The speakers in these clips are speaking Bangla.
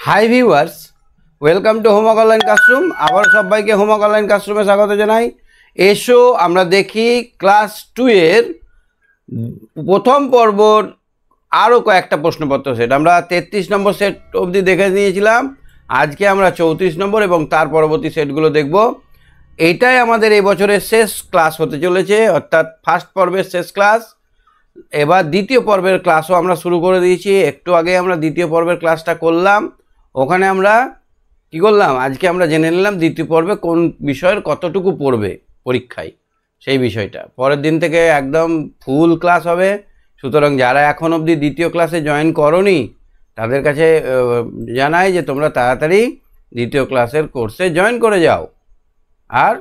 Hi viewers, welcome to homework online classroom. আবার সবাইকে হোমওয়ার্ক অনলাইন ক্লাসরুমে স্বাগত জানাই। এসো আমরা দেখি ক্লাস 2 এর প্রথম পর্বর আরও কয়েকটা প্রশ্নপত্র সেট। আমরা 33 নম্বর সেট অবধি দেখে নিয়েছিলাম। আজকে আমরা 34 নম্বর এবং তার পরবর্তী সেটগুলো দেখব। এইটাই আমাদের এই বছরের শেষ ক্লাস হতে চলেছে, অর্থাৎ ফার্স্ট পর্বের শেষ ক্লাস। এবার দ্বিতীয় পর্বের ক্লাসও আমরা শুরু করে দিয়েছি। একটু আগে আমরা দ্বিতীয় পর্বের ক্লাসটা করলাম। ওখানে আমরা কি করলাম, আজকে আমরা জেনে নিলাম দ্বিতীয় পর্বে কোন বিষয়ের কতটুকু পড়বে পরীক্ষায়, সেই বিষয়টা। পরের দিন থেকে একদম ফুল ক্লাস হবে। সুতরাং যারা এখন অবধি দ্বিতীয় ক্লাসে জয়েন করোনি তাদের কাছে জানাই যে তোমরা তাড়াতাড়ি দ্বিতীয় ক্লাসের কোর্সে জয়েন করে যাও আর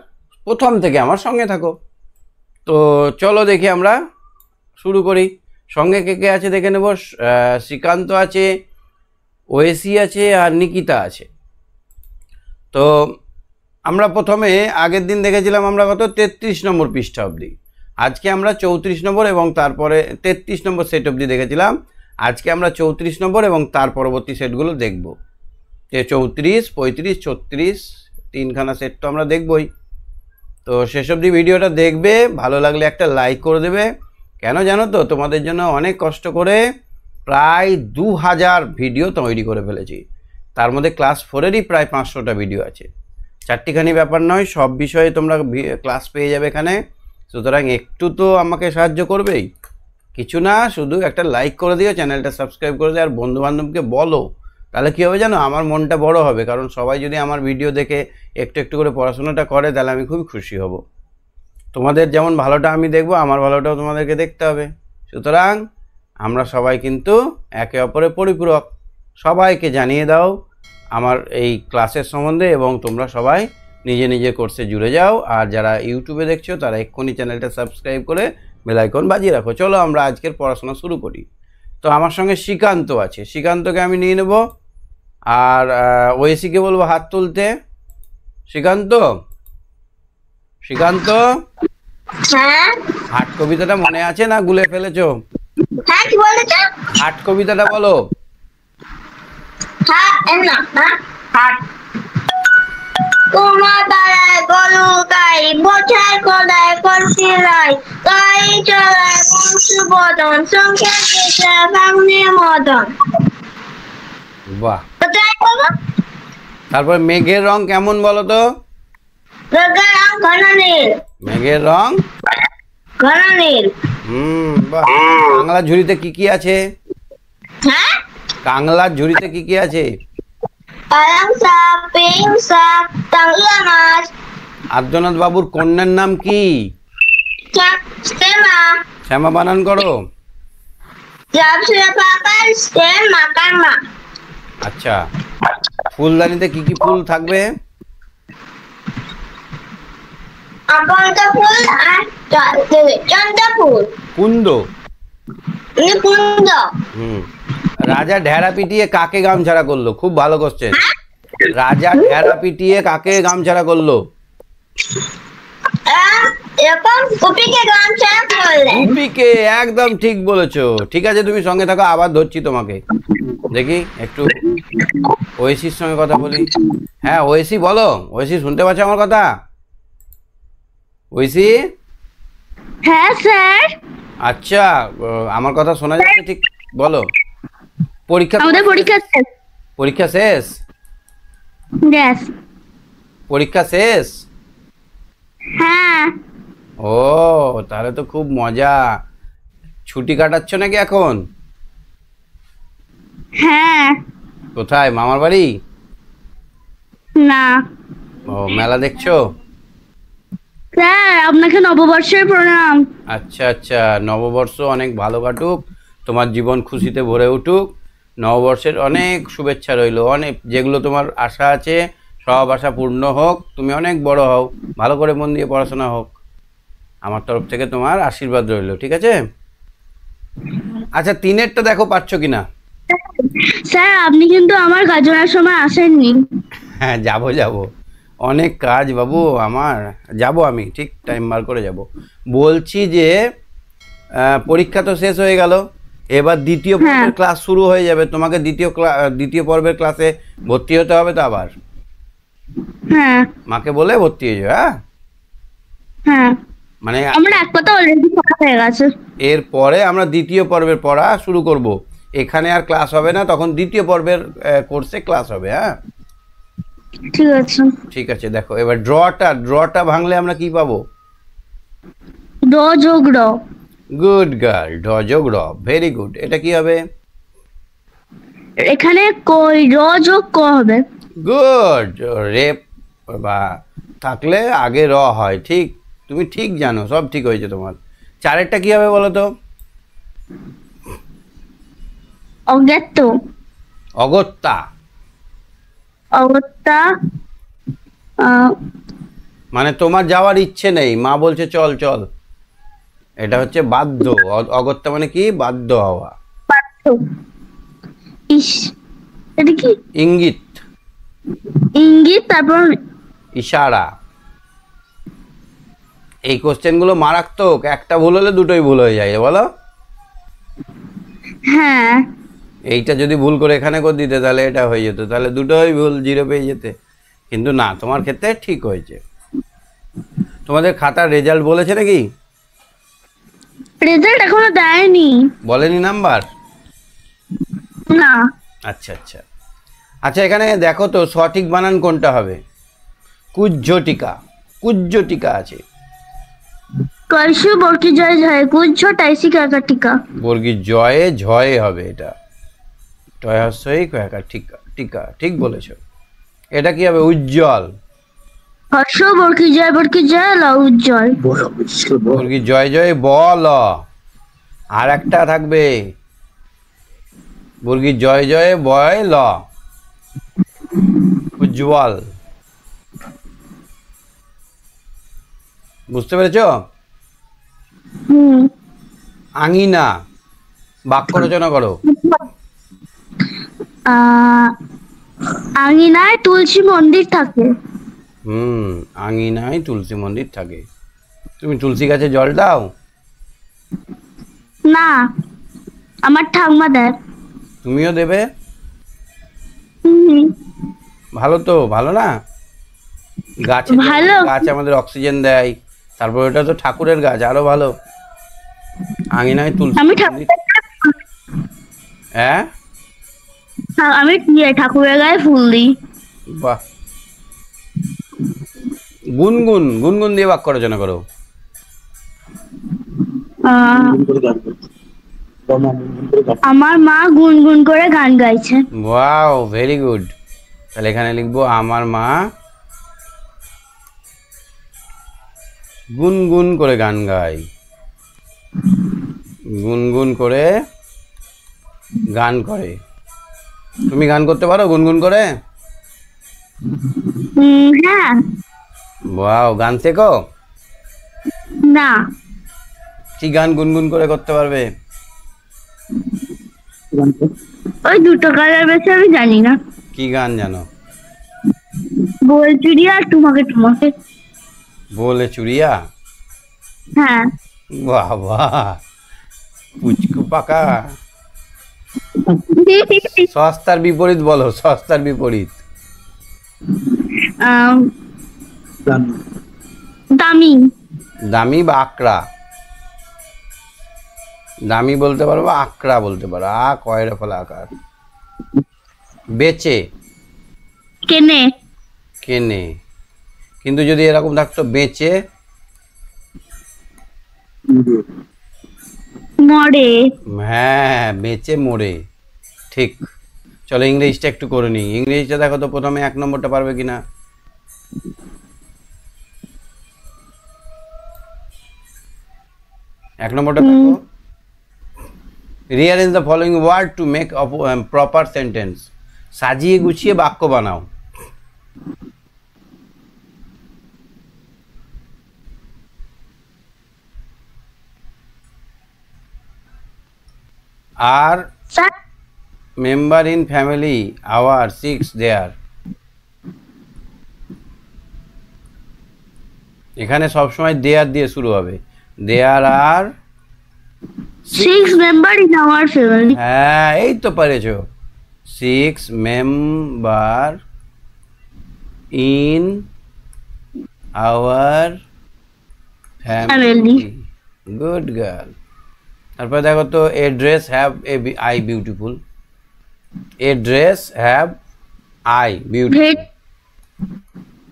প্রথম থেকে আমার সঙ্গে থাকো। তো চলো দেখি আমরা শুরু করি। সঙ্গে কে কে আছে দেখে নেব। শ্রীকান্ত আছে, ওয়েসি আছে আর নিকিতা আছে। তো আমরা প্রথমে আগের দিন দেখেছিলাম আমরা কত 33 নম্বর পৃষ্ঠা অবধি। আজকে আমরা 34 নম্বর এবং তারপরে 33 নম্বর সেট অবধি দেখেছিলাম। আজকে আমরা 34 নম্বর এবং তার পরবর্তী সেটগুলো দেখব। যে 34, 35, 36 তিনখানা সেট তো আমরা দেখবই। তো শেষ অবধি ভিডিওটা দেখবে, ভালো লাগলে একটা লাইক করে দেবে। কেন জানো তো, তোমাদের জন্য অনেক কষ্ট করে প্রায় 2000 ভিডিও তৈরি করে ফেলেছি। তার মধ্যে ক্লাস 4-এরই প্রায় 500টা ভিডিও আছে। চারটিখানি ব্যাপার নয়, সব বিষয়ে তোমরা ক্লাস পেয়ে যাবে এখানে। সুতরাং একটু তো আমাকে সাহায্য করবেই, কিছু না, শুধু একটা লাইক করে দিও, চ্যানেলটা সাবস্ক্রাইব করে দিও আর বন্ধুবান্ধবকে বলো। তাহলে কী হবে জানো, আমার মনটা বড় হবে। কারণ সবাই যদি আমার ভিডিও দেখে একটু একটু করে পড়াশোনাটা করে তাহলে আমি খুবই খুশি হব। তোমাদের যেমন ভালোটা আমি দেখব, আমার ভালোটাও তোমাদেরকে দেখতে হবে। সুতরাং আমরা সবাই কিন্তু একে অপরের পরিপূরক। সবাইকে জানিয়ে দাও আমার এই ক্লাসের সম্বন্ধে এবং তোমরা সবাই নিজে নিজে কোর্সে জুড়ে যাও। আর যারা ইউটিউবে দেখছো তারা এক্ষুনি চ্যানেলটা সাবস্ক্রাইব করে বেল আইকন বাজিয়ে রাখো। চলো আমরা আজকের পড়াশোনা শুরু করি। তো আমার সঙ্গে শ্রীকান্ত আছে, শ্রীকান্তকে আমি নিয়ে নেব। আর ওয়েসিকে বলবো হাত তুলতে। শ্রীকান্ত, শ্রীকান্ত, হাট কবিতাটা মনে আছে না গুলে ফেলেছো? হ্যাঁ, কি বলেছো? হাট কবিতাটা বলো। তোমার পাড়ায় গরু গাই, বোঝায় গলায় কলসি লাই, গাই চলায় বংশু বদন, সংখ্যা দেশে ভাঙনে মদন। বাহ। তারপর মেঘের রং কেমন বলো তো? মেঘের রং ঘন নীল। মেঘের রং ঘন নীল। বাহ। কাংলার ঝুড়িতে কি কি আছে? হ্যাঁ, কাংলার ঝুড়িতে কি কি আছে? পালং শাক, পিং শাক, টাংলা মাছ। আর্যনাথ বাবুর কন্যার নাম কি? শ্যামা। শ্যামা বানান করো। আচ্ছা, ফুলদানিতে কি কি ফুল থাকবে? কুন্দ। রাজা ঢেরা পিটিয়ে কাকে গামছাড়া করলো? খুব ভালো কোশ্চেন। রাজা ঢেরা পিটিয়ে কাকে গামছাড়া করলো? গুপিকে। একদম ঠিক বলেছো। ঠিক আছে, তুমি সঙ্গে থাকো, আবার ধরছি তোমাকে। দেখি একটু ওয়েসির সঙ্গে কথা বলি। হ্যাঁ ওয়েসি বলো। ওয়েসি শুনতে পাচ্ছ আমার কথা? ওয়েসি। হ্যাঁ স্যার। আচ্ছা, আমার কথা শোনা যাচ্ছে ঠিক? বলো। পরীক্ষা শেষ। পরীক্ষা শেষ? পরীক্ষা শেষ? হ্যাঁ। ও, তাহলে তো খুব মজা। ছুটি কাটাচ্ছ নাকি এখন? হ্যাঁ। কোথায়, মামার বাড়ি? না। ও, মেলা দেখছো? স্যার আপনাকে নববর্ষের প্রণাম। আচ্ছা আচ্ছা, নববর্ষ অনেক ভালো কাটুক, তোমার জীবন খুশিতে ভরে উঠুক। নববর্ষের অনেক শুভেচ্ছা রইল। অনেক যেগুলো তোমার আশা আছে সব আশা পূর্ণ হোক, তুমি অনেক বড় হও, ভালো করে মন দিয়ে পড়াশোনা হোক। আমার তরফ থেকে তোমার আশীর্বাদ রইল, ঠিক আছে? আচ্ছা, 3-এরটা দেখো পারছো কিনা। স্যার আপনি কিন্তু আমার কাজনার সময় আসেননি। হ্যাঁ যাবো যাবো, অনেক কাজ বাবু আমার, যাব আমি ঠিক টাইম বার করে যাব। বলছি যে পরীক্ষা তো শেষ হয়ে গেল, এবার দ্বিতীয় পর্বের ক্লাস শুরু হয়ে যাবে, তোমাকে দ্বিতীয় পর্বের ক্লাসে ভর্তি হতে হবে তো আবার। হ্যাঁ মাকে বলে ভর্তি হয়ে যাবে। হ্যাঁ হ্যাঁ, মানে আমার এক কথা অলরেডি পড়া হয়ে গেছে। এরপরে আমরা দ্বিতীয় পর্বের পড়া শুরু করব। এখানে আর ক্লাস হবে না, তখন দ্বিতীয় পর্বের কোর্সে ক্লাস হবে। হ্যাঁ ঠিক আছে। ঠিক আছে, দেখো এবার ড্রটা ভাঙলে আমরা কি পাবো? ড যোগ র। গুড গার্ল, ড যোগ র, ভেরি গুড। এটা কি হবে? এখানে কই র যোগ ক হবে। গুড। রেপ বা থাকলে আগে র হয়, ঠিক, তুমি ঠিক জানো, সব ঠিক হয়েছে তোমার। চারেরটা কি হবে বলো তো? অজ্ঞাত। অগত্যা। অগত্যা। মানে তোমার যাওয়ার ইচ্ছে নেই, মা বলছে চল চল, এটা হচ্ছে বাধ্য। অগত্যা মানে কি? বাধ্য হওয়া। পাঠ্য। ইস, এটা কি? ইঙ্গিত, ইঙ্গিত, তারপর ইশারা। এই কোশ্চেনগুলো মারাত্মক, একটা ভুল হলে দুটোই ভুল হয়ে যায়, বলো। হ্যাঁ এইটা যদি ভুল করে এখানে করে দিতে তাহলে এটা হয়ে যেত, তাহলে দুটোই ভুল, 0 পেয়ে যেতে। কিন্তু না, তোমার ক্ষেত্রে ঠিক হয়েছে। তোমাদের খাতার রেজাল্ট বলেছে নাকি? রেজাল্ট এখনো দেয়নি। বলেনি নাম্বার? না। আচ্ছা আচ্ছা আচ্ছা, এখানে দেখো তো সঠিক বানান কোনটা হবে। কুজ্ঝটিকা, কুজ্ঝটিকা আছে। কলসু বর্কি জয় জয় কুজ্জ টাইসি কাকা টিকা। বর্গীর জয়ে ঝয়ে হবে এটা, টয় হস্যই কয়াকা, টিকা টিকা, ঠিক বলেছো। এটা কি হবে? উজ্জ্বল। হর্ষ বর্কি জয় ল উজ্জ্বল। বর্গীর জয় জয় বল। আর একটা থাকবে, বর্গীর জয় জয় বয় ল, উজ্জ্বল। বুঝতে পেরেছো? হুম। আঙিনা, বাক্য রচনা করো। আঙিনায় তুলসী মন্দির থাকে। আঙিনায় তুলসী মন্দির থাকে। তুমি তুলসী গাছে জল দাও? না, আমার ঠাম্মা দেয়। তুমিও দেবে? হুম, ভালো তো, ভালো না? গাছে ভালো। গাছ আমাদের অক্সিজেন দেয়, তারপর ওটা তো ঠাকুরের গাছ, আরো ভালো। আঙিনায় তুলসী আমি মন্দির। হ্যাঁ, আমি ঠাকুরের গায়ে ফুল দিই। বাহ। গুনগুন, গুনগুন দিয়ে বাক্য রচনা করো। আমার মা গুনগুন করে গান গাইছে। Wow, very good. তাহলে এখানে লিখবো আমার মা গুনগুন করে গান গায়। গুনগুন করে গান করে। তুমি গান করতে পারো গুনগুন করে? হ্যাঁ। ওয়াও, গান শেখো? না। কি গান গুনগুন করে করতে পারবে? ওই দুটো কালার বেশি আমি জানি না। কি গান জানো? বল চুড়িয়া আর তোমাকে তোমাকে। বলে চুরিয়া? হ্যাঁ। বাহ বাহ, পুচকু পাকা। সস্তার বিপরীত বলো, সস্তার বিপরীত। দামি। দামি বা আকড়া? দামি বলতে পারো বা আকড়া বলতে পারো। কয়রা ফলা আকার। বেচে, কেনে। কেনে। কিন্তু যদি এরকম থাকতো বেচে মরে। হ্যাঁ, বেচে মোড়ে, ঠিক। চলো ইংরেজিটা একটু করে নিই। ইংরেজিটা দেখো তো প্রথমে 1 নম্বরটা পারবে কিনা। 1 নম্বরটা দেখো। Rearrange the following word to make proper sentence. সাজিয়ে গুছিয়ে বাক্য বানাও। আর member in family our 6 there. এখানে সবসময় দেয়ার দিয়ে শুরু হবে। দেয়ার আর Six member in our family. হ্যাঁ এই তো পেরেছো 6 member in our family good girl তারপর দেখো তো a dress have a I beautiful a dress have I beautiful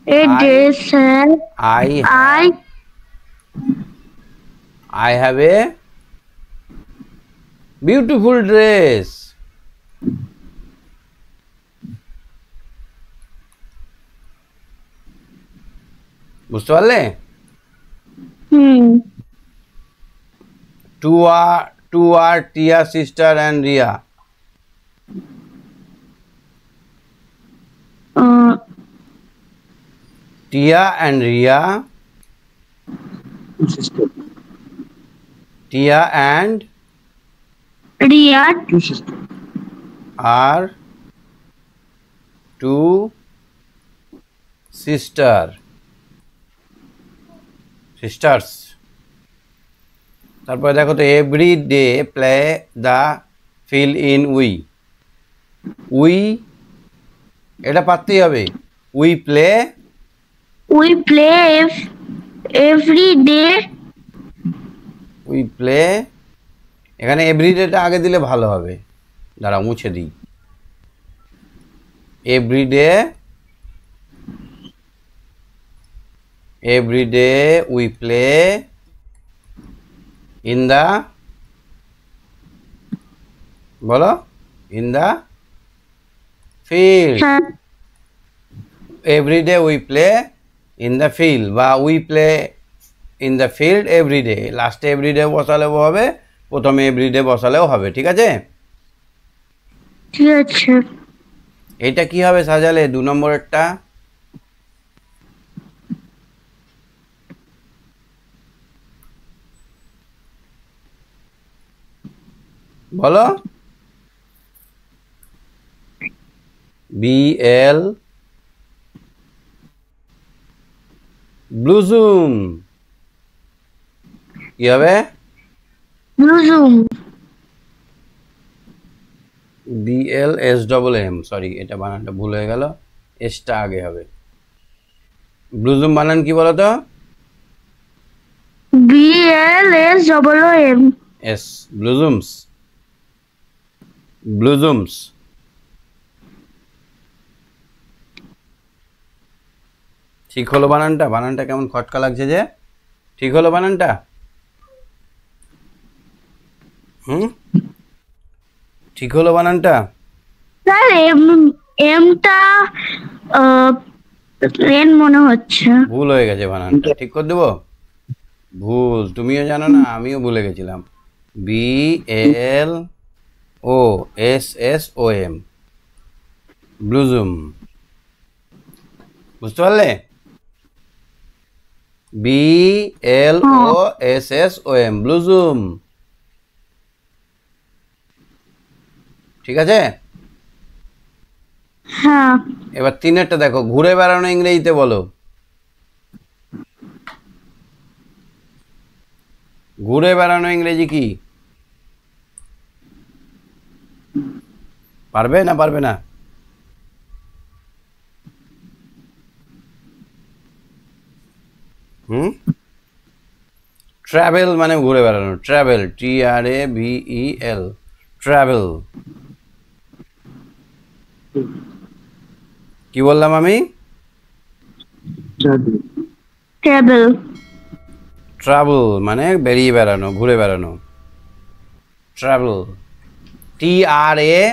A dress have I I I have a beautiful dress. বুঝতে পারলে two are Tia sister and Ria. Tia and Ria. Tia and Ria are two sisters. তারপরে দেখো তো every day play the fill in we এটা পারতেই হবে we play every day. এখানে এভরিডেটা আগে দিলে ভালো হবে দাঁড়াও মুছে দিই everyday we play in the বলো in the field everyday we play in the field বা we play in the field everyday লাস্টে এভরিডে বসালেও হবে প্রথমে এভরিডে বসালেও হবে ঠিক আছে ঠিক আছে এইটা কি হবে সাজালে 2 নম্বরেরটা বলো BL ব্লুজুম কি হবে ব্লুজুম BLSMM সরি এটা বানানটা ভুল হয়ে গেল এসটা আগে হবে ব্লুজুম বানান কি বলো তো BLSMM এস ব্লুজুমস ঠিক হলো বানানটা কেমন খটকা লাগছে যে ঠিক হলো বানানটা ঠিক হলো বানানটা স্যার এমটা এন মনে হচ্ছে ভুল হয়ে গেছে বানানটা ঠিক করে দেবো ভুল তুমিও জানো না আমিও ভুলে গেছিলাম BLOSSOM ব্লুজুম বুঝতে পারলে BLOSSOM ব্লুজুম ঠিক আছে হ্যাঁ এবার 3-এরটা দেখো ঘুরে বেড়ানো ইংরেজিতে বলো ঘুরে বেড়ানো ইংরেজি কি পারবে না ট্রাভেল মানে ঘুরে বেড়ানো ট্রাভেল TRAVEL ট্রাভেল কি বললাম আমি ট্রাভেল মানে বেরিয়ে বেড়ানো ঘুরে বেড়ানো ট্রাভেল TRAVEL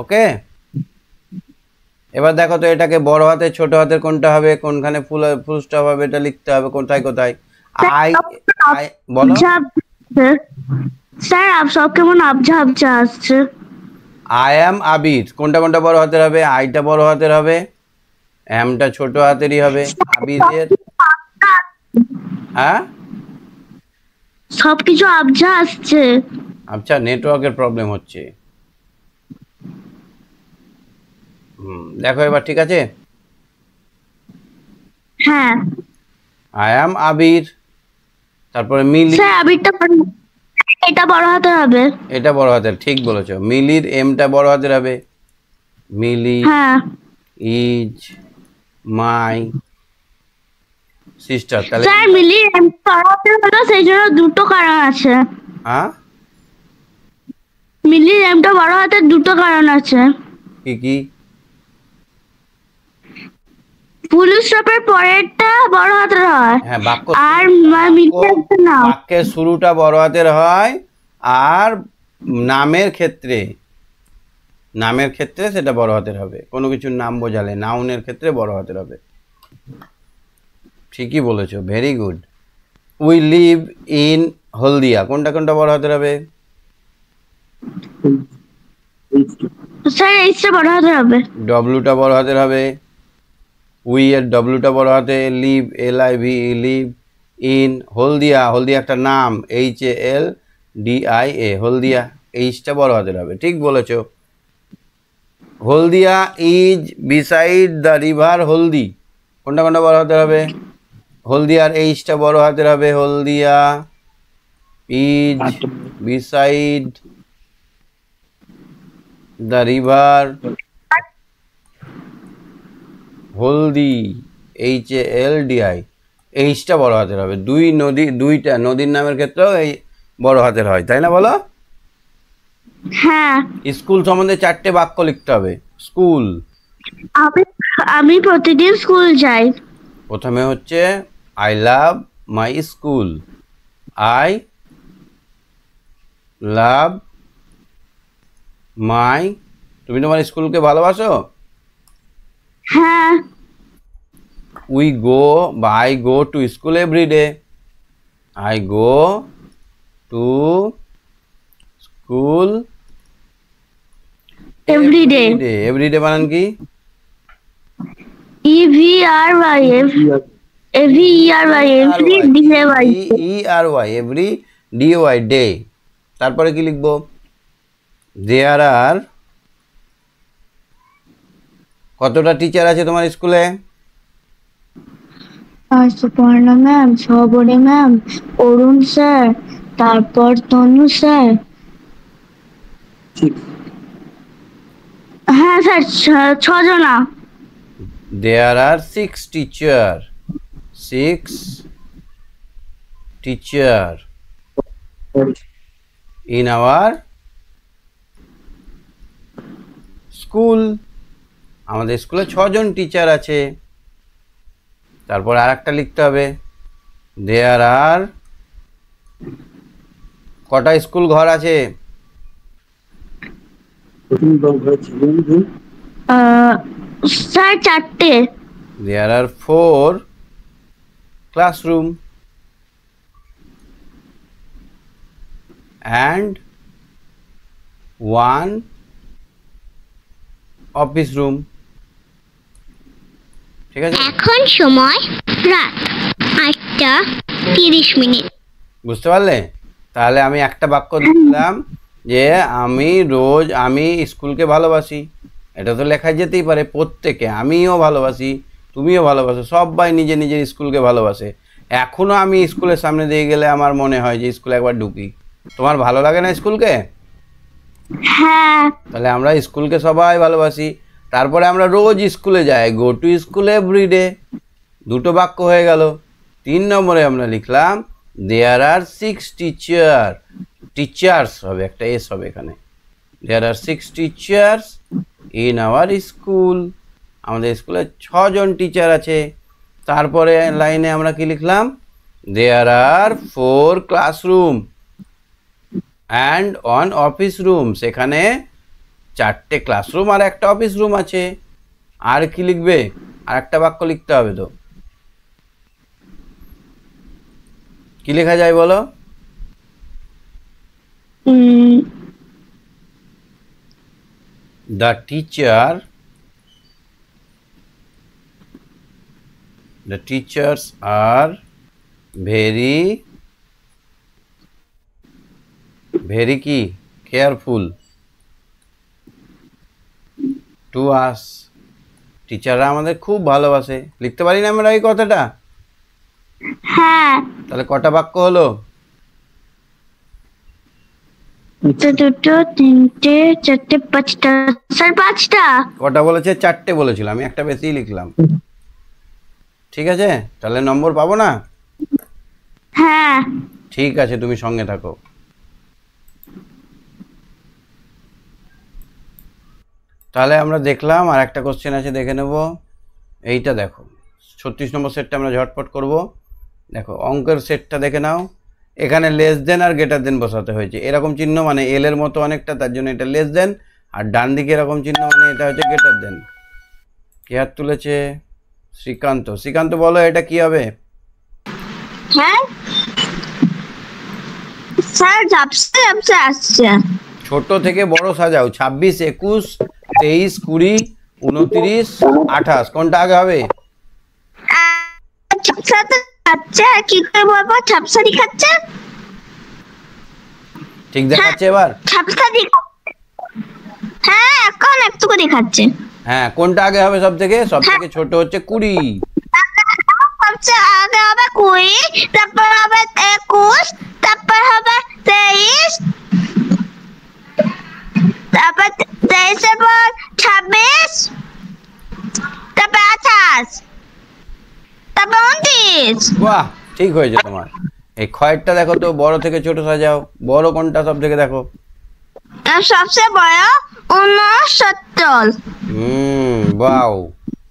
ওকে এবার দেখো তো এটাকে বড় হাতের ছোট হাতের কোনটা হবে কোনখানে ফুল স্টপ হবে এটা লিখতে হবে কোথায় আই বলো স্যার আপ সব কেমন আবঝা আসছে আই অ্যাম আবির কোনটা বড় হাতের হবে আইটা বড় হাতের হবে এমটা ছোট হাতেরই হবে আবিরের হ্যাঁ সবকিছু আবঝা আসছে আচ্ছা নেটওয়ার্কের প্রবলেম হচ্ছে দেখো এবার ঠিক আছে হ্যাঁ আই অ্যাম আবির। তারপরে মিলি, স্যার আবিরটা এটা বড় হাতের হবে। এটা বড় হাতের, ঠিক বলেছো। মিলির এমটা বড় হাতের হবে। মিলি হ্যাঁ ইজ মাই সিস্টার। তাহলে স্যার মিলির এমটা বড় হাতের হলো, সেই জন্য দুটো কারণ আছে। হ্যাঁ, মিলির এমটা বড় হাতের দুটো কারণ আছে। কি কি? ফুল স্টপের পরেরটা বড় হাতের হয়, হ্যাঁ, আর মিলির না। বাক্যের শুরুটা বড় হাতের হয়, আর নামের ক্ষেত্রে, নামের ক্ষেত্রে সেটা বড় হাতের হবে। কোনো কিছুর নাম বোঝালে নাউনের ক্ষেত্রে বড় হাতের হবে। ঠিকই বলেছো, very good. We live in Haldia, কোনটা কোনটা বড় হাতের হবে? স্যার এইচটা বড় হাতের হবে। ডব্লুটা বড় হাতের হবে। উই এর ডব্লুটা বড় হাতে। Live, L I V, live in Haldia, Haldia একটা নাম, H A L D I A, Haldia, এইচটা বড় হাতের হবে। ঠিক বলেছো। Haldia is beside the river Haldi, কোনটা কোনটা বড় হাতের হবে? হলদিয়ার এইচটা বড় হাতের হবে। Haldia is beside the river Haldi, H A L D I, এইচটা বড় হাতের হবে। দুই নদী, দুইটা নদীর নামের ক্ষেত্রেও এই বড় হাতের হয়, তাই না বলো? হ্যাঁ স্কুল সম্বন্ধে 4টে বাক্য লিখতে হবে। স্কুল, আমি আমি প্রতিদিন স্কুল যাই। প্রথমে হচ্ছে I love my school. I love my, তুমি তোমার স্কুলকে ভালোবাসো? হ্যাঁ উই গো বা I go to school every day. I go to school everyday. Everyday বানান কি? EVRY, EVERY, every DAY। E R Y, every D Y, day. তারপরে কি লিখবো? দেয়ার আর, কতটা টিচার আছে তোমার স্কুলে? Suparna ma'am, Sabari ma'am, Arun sir, তারপর তনু স্যার। হ্যাঁ স্যার, ছজনা। There are 6 teacher, 6 teacher in our school. আমাদের স্কুলে 6জন টিচার আছে। তারপর আর একটা লিখতে হবে, দেয়ার আর, কটা স্কুল ঘর আছে? স্যার 4টে। There are 4 classroom and 1 office room. ঠিক আছে, এখন সময় রাত 8:30। বুঝতে পারলে? তাহলে আমি একটা বাক্য দিলাম যে আমি স্কুলকে ভালোবাসি। এটা তো লেখা যেতেই পারে প্রত্যেকে, আমিও ভালোবাসি, তুমিও ভালোবাসো, সবাই নিজের নিজের স্কুলকে ভালোবাসে। এখনো আমি স্কুলের সামনে দিয়ে গেলে আমার মনে হয় যে স্কুলে একবার ঢুকি। তোমার ভালো লাগে না স্কুলকে? হ্যাঁ তাহলে আমরা স্কুলকে সবাই ভালোবাসি। তারপরে আমরা রোজ স্কুলে যাই, গো টু স্কুল এভরিডে। দুটো বাক্য হয়ে গেল। 3 নম্বরে আমরা লিখলাম দেয়ার আর 6 টিচার, টিচার্স হবে, একটা এস হবে এখানে। দেয়ার are 6 teachers in our school, আমাদের স্কুলে 6জন টিচার আছে। তারপরে লাইনে আমরা কি লিখলাম? দেয়ার are 4 classroom and 1 office room, সেখানে 4টে ক্লাসরুম আর একটা অফিস রুম আছে। আর কি লিখবে? আর একটা বাক্য লিখতে হবে তো। কি লেখা যায় বলো? The teachers are very কি কেয়ারফুল টু আস, টিচাররা আমাদের খুব ভালোবাসে। লিখতে পারি না আমরা এই কথাটা? হ্যাঁ, তাহলে কটা বাক্য হলো? তো দুটো, তিনটে, চারটে, পাঁচটা। স্যার, পাঁচটা। কটা বলেছে? চারটে বলেছিল, আমি একটা বেশি লিখলাম। ঠিক আছে, তাহলে নম্বর পাবো না? হ্যাঁ। ঠিক আছে, তুমি সঙ্গে থাকো। তাহলে আমরা দেখলাম, আর একটা কোশ্চেন আছে, দেখে নেব। এইটা দেখো, 36 নম্বর সেটটা আমরা ঝটপট করব। দেখো অঙ্কের সেটটা দেখে নাও। এখানে লেস দেন আর গ্রেটার দেন বসাতে হয়েছে। এরকম চিহ্ন মানে এল এর মতো অনেকটা, তার জন্য এটা লেস দেন। আর ডান দিকে এরকম চিহ্ন মানে এটা হচ্ছে গ্রেটার দেন। কে হাত তুলেছে? শ্রীকান্ত। শ্রীকান্ত, বলো এটা কি হবে? হ্যাঁ স্যার, ঝাপসা ঝাপসা আসছে। ছোট থেকে বড় সাজাও। 26, 21, 23, 20, 29, 28, কোনটা আগে হবে? ঝাপসা তো খাচ্ছে, আর কি করে বলবো ঝাপসা দেখাচ্ছে? ঠিক দেখাচ্ছে এবার? ঝাপসা দেখাচ্ছে। হ্যাঁ, এখন একটু দেখাচ্ছে। হ্যাঁ, কোনটা আগে হবে? সব থেকে ছোট হচ্ছে 20। সবচেয়ে আগে হবে 20, তারপর হবে 21, তারপর হবে 23, তারপর 23 এর পর 26, তারপর 28, তারপর 29। বাহ, ঠিক হয়েছে তোমার। এই খয়েরটা দেখো তো, বড় থেকে ছোট সাজাও। বড় কোনটা সব থেকে? দেখো সবচেয়ে বড় 69। বাও।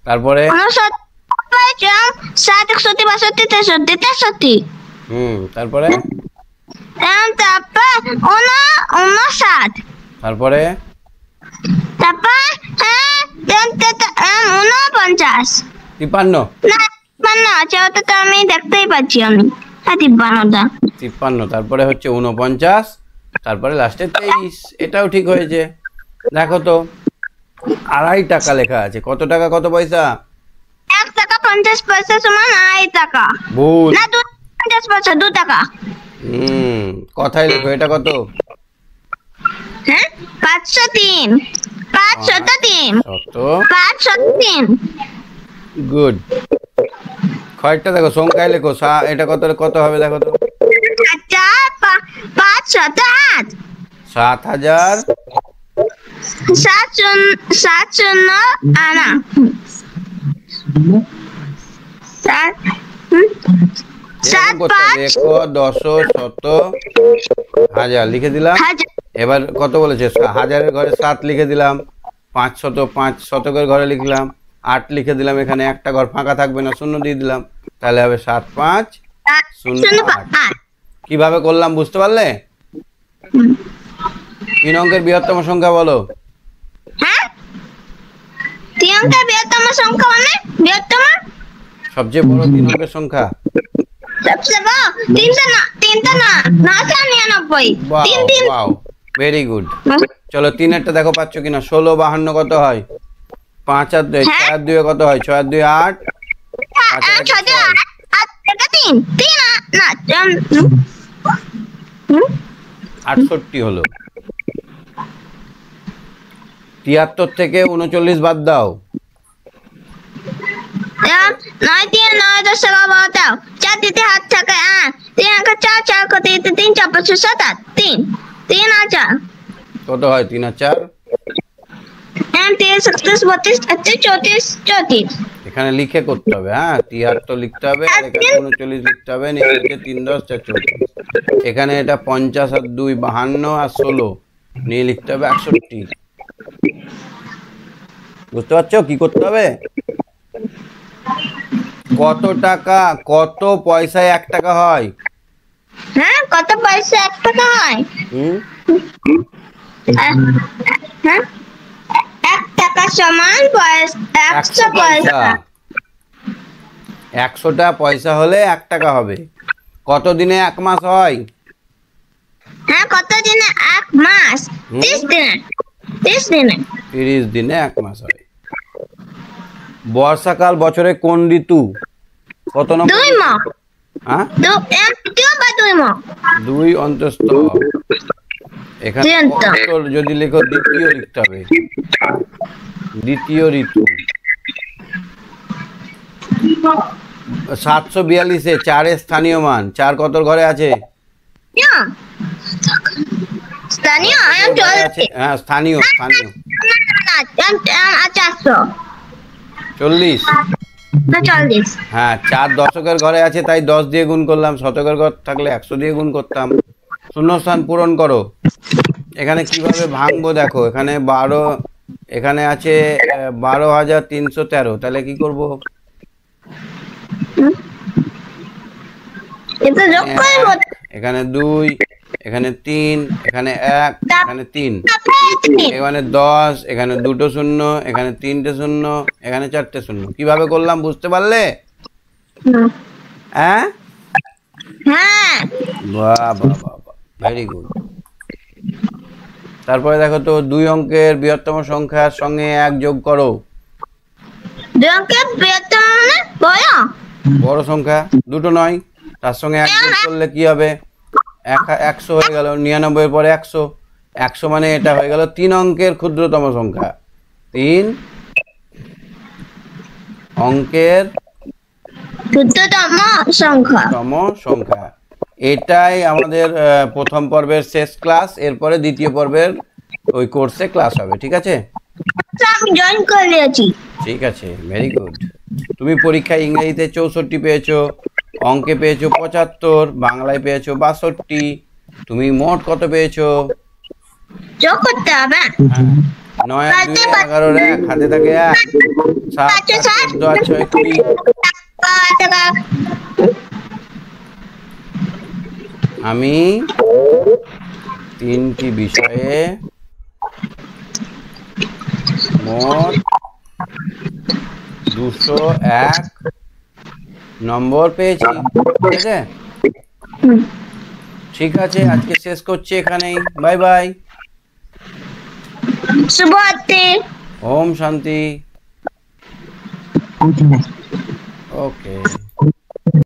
তারপরে 69, 60, 61, 62, 63, 63। তারপরে তারপর 59। তারপরে তারপর 49। 53। না, 53 আছে, ওটা তো আমি দেখতেই পাচ্ছি আমি। হ্যাঁ, 53টা। 53, তারপরে হচ্ছে 49, তারপরে লাস্টে 23। এটাও ঠিক হয়েছে। দেখো তো, 2.5 টাকা লেখা আছে। কত টাকা কত পয়সা? 1 টাকা 50 পয়সা সমান 2.5 টাকা। ভুল। না, 50 পয়সা 2 টাকা। কথাই লেখো। এটা কত? হ্যাঁ, 503। 503। 503। গুড। খয়েরটা দেখো, সংখ্যায় লেখো। এটা কত কত হবে দেখো তো? 508। 7,000। 7 আনা। 7 5 1, 10, 100, 1000 লিখে দিলাম। এবার কত বলেছে? হাজারের ঘরে 7 লিখে দিলাম। 500, 5 শতকের ঘরে লিখলাম। 8 লিখে দিলাম। এখানে একটা ঘর ফাঁকা থাকবে না, শূন্য দিয়ে দিলাম। তাহলে হবে 7, 5, 0, 8। কিভাবে করলাম বুঝতে পারলে? 3 অঙ্কের বৃহত্তম সংখ্যা বলো। হ্যাঁ, 3 অঙ্কের বৃহত্তম সংখ্যা মানে বৃহত্তম সবচেয়ে বড় 3 অঙ্কের সংখ্যা। সবচেয়ে বড় 3 না 999। 3 ওয়াও, ভেরি গুড। চলো 3 এরটা দেখো পাচ্ছ কিনা। 16, 52 কত হয়? 5 আর 2, 6 আর 2 কত হয়? 6 আর 2 8, 5 আর 1 68 হলো। 73 থেকে 39 বাদ দাও। 9 3 9 10 11 12 4 3 8 থাকে 8 3 4 4 3 3 4 5 6 7 8 3 3 আর 4 কত হয়? 3 আর 4 3 36 32 38 34। এখানে লিখে করতে হবে। হ্যাঁ, 73 লিখতে হবে, আর এখানে 39 লিখতে হবে। নিচে 3 10 4 34। এখানে এটা 50 আর 2 52 আর 16 নিয়ে লিখতে হবে 61। বুঝতে পারছো কি করতে হবে? কত টাকা, কত পয়সায় 1 টাকা হয়? হ্যাঁ, কত পয়সা 1 টাকা হয়? হ্যাঁ, 1 টাকা সমান 100 পয়সা। 100টা পয়সা হলে 1 টাকা হবে। কত দিনে 1 মাস হয়? হ্যাঁ, কত দিনে 1 মাস? 30 দিনে। 30 দিনে। 30 দিনে 1 মাস হয়। বর্ষাকাল বছরে কোন ঋতু? কত নম্বর? 2 মাস। হ্যাঁ, 2 মাস। 2 অন্তস্থ। এখানে অন্তর যদি লেখো দ্বিতীয় লিখতে হবে। দ্বিতীয় ঋতু। 742-এ 4-এর স্থানীয় মান, 4 কতর ঘরে আছে? স্থানীয় ঘরে আছে, হ্যাঁ স্থানীয় স্থানীয় 400 40। না 40। হ্যাঁ 4 দশকের ঘরে আছে, তাই 10 দিয়ে গুণ করলাম। শতকের ঘর থাকলে 100 দিয়ে গুণ করতাম। শূন্যস্থান পূরণ করো। এখানে কিভাবে ভাঙবো দেখো, এখানে 12, এখানে আছে 12,313, তাহলে কি করব? এটা যোগ করব। এখানে 2, এখানে 3, এখানে 1, এখানে 3, এখানে 10, এখানে 2টো শূন্য, এখানে 3টে শূন্য, এখানে 4টে শূন্য। কিভাবে করলাম বুঝতে পারলে? হ্যাঁ হ্যাঁ বাহ বাহ বাহ বাহ, ভেরি গুড। তারপরে দেখো তো, 2 অঙ্কের বৃহত্তম সংখ্যার সঙ্গে 1 যোগ করো। দুকে বেতনে বড় বড় সংখ্যা, দুটো নয়, তার সঙ্গে 1 যোগ করলে কি হবে? 100 হয়ে গেল। 99 এর পরে 100, 100 মানে এটা হয়ে গেল 3 অঙ্কের ক্ষুদ্রতম সংখ্যা। 3 অঙ্কের ক্ষুদ্রতম সংখ্যা। এটাই আমাদের প্রথম পর্বের শেষ ক্লাস। এরপরে দ্বিতীয় পর্বের ওই কোর্সে ক্লাস হবে, ঠিক আছে? আমি জয়েন করে নিয়েছি। ঠিক আছে, ভেরি গুড। তুমি পরীক্ষায় ইংরেজিতে 64 পেয়েছো, অঙ্কে পেয়েছো 75, বাংলায় পেয়েছো 62। তুমি মোট কত পেয়েছো? যোগ করতে হবে। 9 আর 2 11 এর 1 হাতে থাকে 1, 7 14 আর 6 20। আমি 3টি বিষয়ে মোট 201 নম্বর পেয়েছি, ঠিক আছে? ঠিক আছে, আজকে শেষ করছি এখানেই। Bye bye. শুভরাত্রি। ওম শান্তি। ওকে।